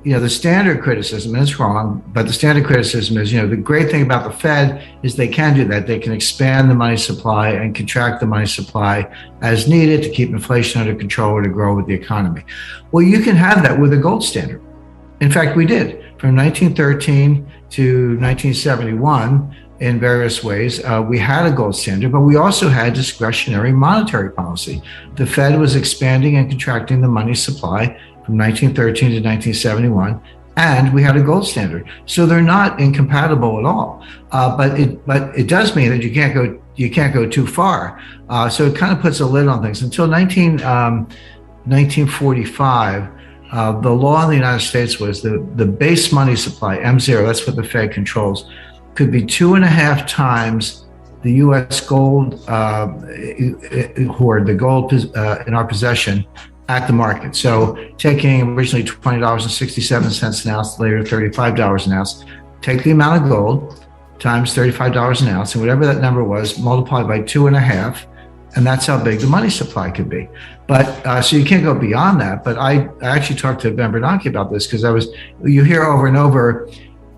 the standard criticism, and it's wrong, but the standard criticism is, the great thing about the Fed is they can do that. They can expand the money supply and contract the money supply as needed to keep inflation under control or to grow with the economy. Well, you can have that with a gold standard. In fact, we did from 1913 to 1971 in various ways. We had a gold standard, but we also had discretionary monetary policy. The Fed was expanding and contracting the money supply from 1913 to 1971, and we had a gold standard. So they're not incompatible at all. But it does mean that you can't go too far. So it kind of puts a lid on things. Until 1945, the law in the United States was the base money supply, M0, that's what the Fed controls, could be 2.5 times the U.S. gold hoard, the gold in our possession at the market. So taking originally $20.67 an ounce, later $35 an ounce, take the amount of gold times $35 an ounce, and whatever that number was, multiplied by 2.5, and that's how big the money supply could be. But so you can't go beyond that. But I actually talked to Ben Bernanke about this because you hear over and over,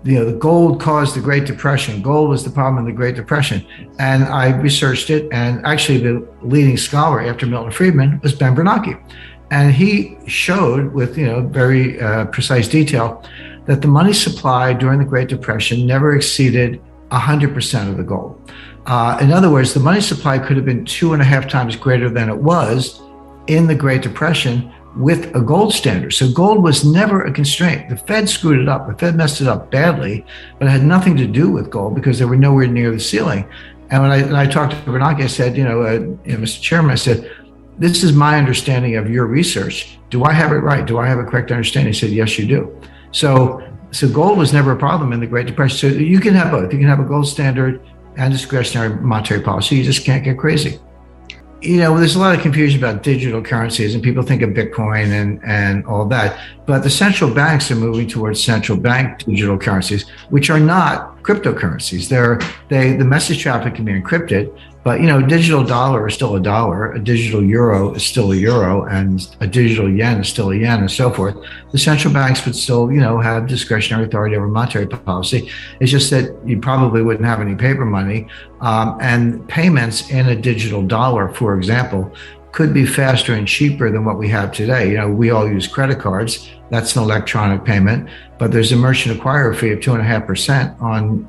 the gold caused the Great Depression. Gold was the problem in the Great Depression. And I researched it, and actually the leading scholar after Milton Friedman was Ben Bernanke. And he showed with very precise detail that the money supply during the Great Depression never exceeded 100% of the gold. In other words, the money supply could have been 2.5 times greater than it was in the Great Depression with a gold standard. So gold was never a constraint. The Fed screwed it up. The Fed messed it up badly, but it had nothing to do with gold because they were nowhere near the ceiling. And when I talked to Bernanke, I said, Mr. Chairman, I said, this is my understanding of your research. Do I have it right? Do I have a correct understanding? He said, yes, you do. So gold was never a problem in the Great Depression. So you can have both. You can have a gold standard and discretionary monetary policy. You just can't get crazy. There's a lot of confusion about digital currencies, and people think of Bitcoin and all that. But the central banks are moving towards central bank digital currencies, which are not cryptocurrencies. The message traffic can be encrypted, but a digital dollar is still a dollar, a digital euro is still a euro, and a digital yen is still a yen, and so forth. The central banks would still, have discretionary authority over monetary policy. It's just that you probably wouldn't have any paper money, and payments in a digital dollar, for example, could be faster and cheaper than what we have today. We all use credit cards. That's an electronic payment, but there's a merchant acquirer fee of 2.5% on,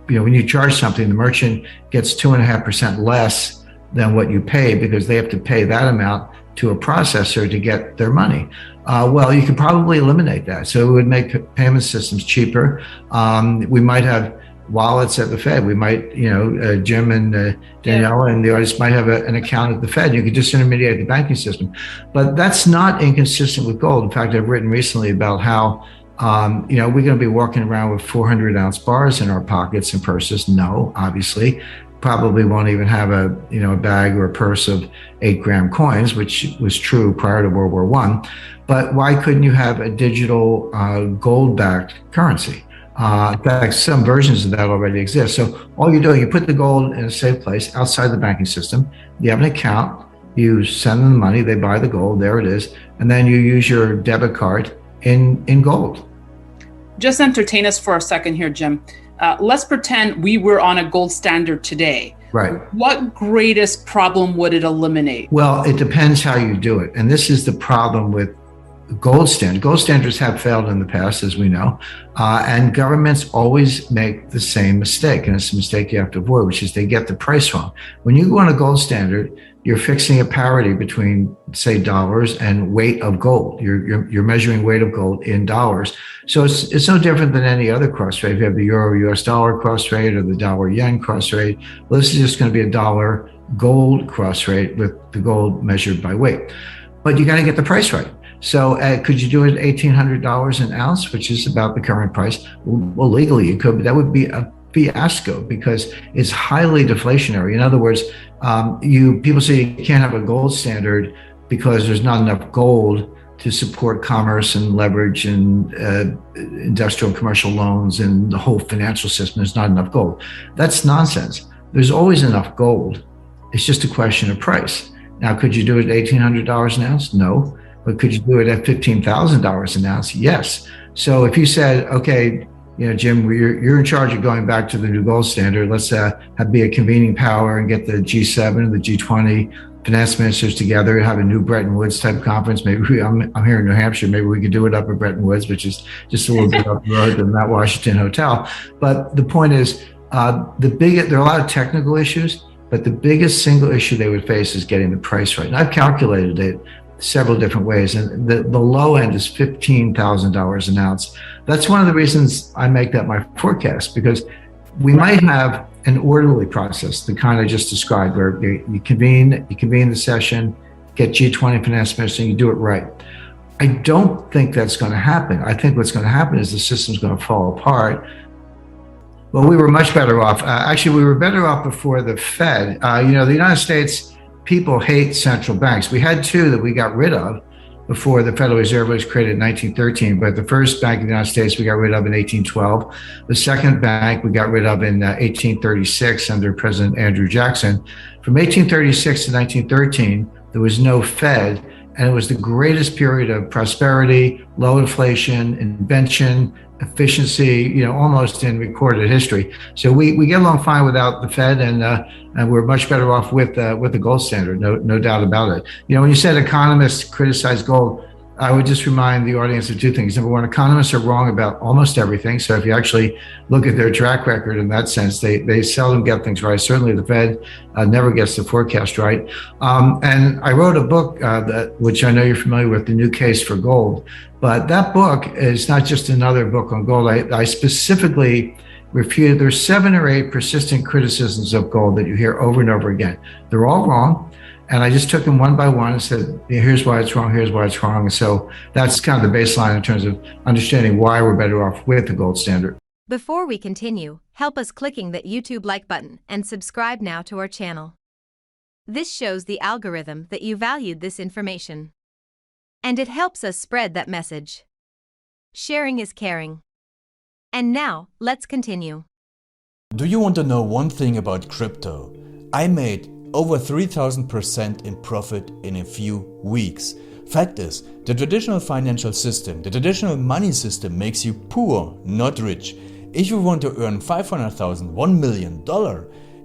when you charge something, the merchant gets 2.5% less than what you pay because they have to pay that amount to a processor to get their money. Well, you could probably eliminate that. So it would make payment systems cheaper. We might have wallets at the Fed. We might, Jim and Danielle and the audience might have an account at the Fed. You could disintermediate the banking system. But that's not inconsistent with gold. In fact, I've written recently about how, we're going to be walking around with 400-ounce bars in our pockets and purses. No, obviously. Probably won't even have a bag or a purse of 8-gram coins, which was true prior to World War I. But why couldn't you have a digital gold-backed currency? In fact, some versions of that already exist. So all you're doing, you put the gold in a safe place outside the banking system. You have an account. You send them the money. They buy the gold. There it is. And then you use your debit card in gold. Just entertain us for a second here, Jim. Let's pretend we were on a gold standard today. Right. What greatest problem would it eliminate? Well, it depends how you do it. And this is the problem with gold standard. Gold standards have failed in the past, as we know, and governments always make the same mistake, and it's a mistake you have to avoid, which is they get the price wrong. When you go on a gold standard, you're fixing a parity between, say, dollars and weight of gold. You're measuring weight of gold in dollars. So it's no different than any other cross rate. If you have the euro-US dollar cross rate or the dollar-yen cross rate, well, this is just going to be a dollar gold cross rate with the gold measured by weight. But you got to get the price right. So could you do it at $1,800 an ounce, which is about the current price? Well, legally you could, but that would be a fiasco because it's highly deflationary. In other words, people say you can't have a gold standard because there's not enough gold to support commerce and leverage and industrial and commercial loans and the whole financial system. There's not enough gold. That's nonsense. There's always enough gold. It's just a question of price. Now, could you do it at $1,800 an ounce? No. But could you do it at $15,000 an ounce? Yes. So if you said, okay, Jim, you're in charge of going back to the new gold standard. Let's be a convening power and get the G7 and the G20 finance ministers together and have a new Bretton Woods type conference. Maybe I'm here in New Hampshire. Maybe we could do it up at Bretton Woods, which is just a little bit up the road than that Washington hotel. But the point is, there are a lot of technical issues, but the biggest single issue they would face is getting the price right. And I've calculated it several different ways. And the low end is $15,000 an ounce. That's one of the reasons I make that my forecast, because we might have an orderly process, the kind I just described, where you convene the session, get G20 finance minister, and you do it right. I don't think that's going to happen. I think what's going to happen is the system's going to fall apart. Well, we were much better off. Actually, we were better off before the Fed. The United States, people hate central banks. We had two that we got rid of before the Federal Reserve was created in 1913. But the first bank in the United States we got rid of in 1812. The second bank we got rid of in 1836 under President Andrew Jackson. From 1836 to 1913, there was no Fed, and it was the greatest period of prosperity, low inflation, invention, efficiency, almost in recorded history. So we get along fine without the Fed, and we're much better off with the gold standard, no doubt about it. When you said economists criticize gold, I would just remind the audience of two things. Number one, economists are wrong about almost everything. So if you actually look at their track record in that sense, they seldom get things right. Certainly the Fed never gets the forecast right. And I wrote a book, which I know you're familiar with, The New Case for Gold. But that book is not just another book on gold. I specifically refuted, there's 7 or 8 persistent criticisms of gold that you hear over and over again. They're all wrong. And I just took them one by one and said, here's why it's wrong, here's why it's wrong. And so that's kind of the baseline in terms of understanding why we're better off with the gold standard. Before we continue, help us clicking that YouTube like button and subscribe now to our channel. This shows the algorithm that you valued this information. And it helps us spread that message. Sharing is caring. And now, let's continue. Do you want to know one thing about crypto? I made over 3,000% in profit in a few weeks. Fact is, the traditional financial system, the traditional money system makes you poor, not rich. If you want to earn $500,000, $1 million,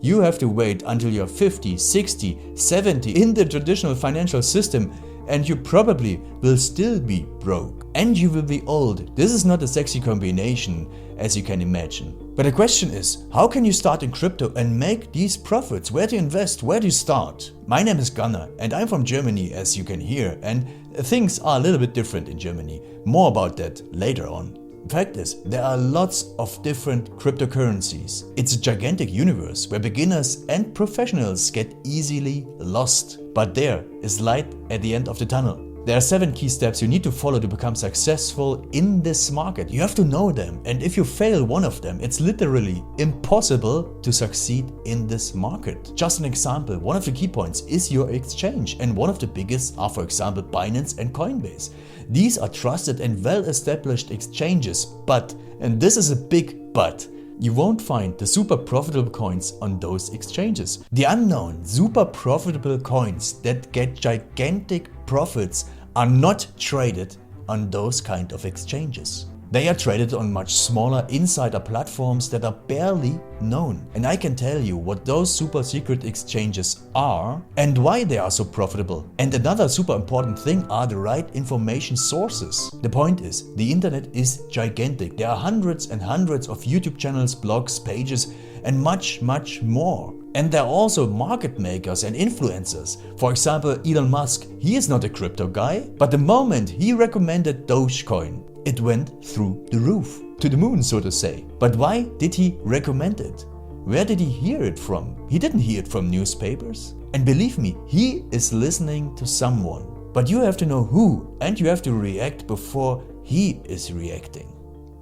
you have to wait until you're 50, 60, 70 in the traditional financial system, and you probably will still be broke. And you will be old. This is not a sexy combination, as you can imagine. But the question is, how can you start in crypto and make these profits? Where to invest? Where to start? My name is Gunnar and I'm from Germany, as you can hear, and things are a little bit different in Germany. More about that later on. Fact is, there are lots of different cryptocurrencies. It's a gigantic universe where beginners and professionals get easily lost. But there is light at the end of the tunnel. There are 7 key steps you need to follow to become successful in this market. You have to know them, and if you fail one of them, it's literally impossible to succeed in this market. Just an example, one of the key points is your exchange, and one of the biggest are, for example, Binance and Coinbase. These are trusted and well-established exchanges, but, and this is a big but, you won't find the super profitable coins on those exchanges. The unknown super profitable coins that get gigantic profits are not traded on those kind of exchanges. They are traded on much smaller insider platforms that are barely known. And I can tell you what those super secret exchanges are and why they are so profitable. And another super important thing are the right information sources. The point is, the internet is gigantic. There are hundreds and hundreds of YouTube channels, blogs, pages, and much more. And there are also market makers and influencers. For example, Elon Musk, he is not a crypto guy, but the moment he recommended Dogecoin, it went through the roof, to the moon, so to say. But why did he recommend it? Where did he hear it from? He didn't hear it from newspapers. And believe me, he is listening to someone. But you have to know who, and you have to react before he is reacting.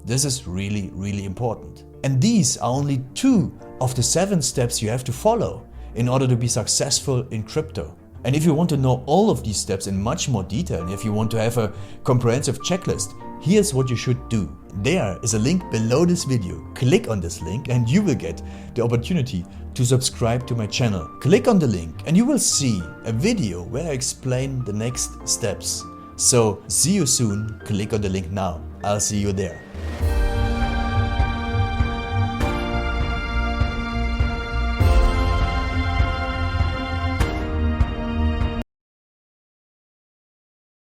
This is really, really important. And these are only 2 of the 7 steps you have to follow in order to be successful in crypto. And if you want to know all of these steps in much more detail, and if you want to have a comprehensive checklist, here's what you should do. There is a link below this video. Click on this link and you will get the opportunity to subscribe to my channel. Click on the link and you will see a video where I explain the next steps. So see you soon. Click on the link now. I'll see you there.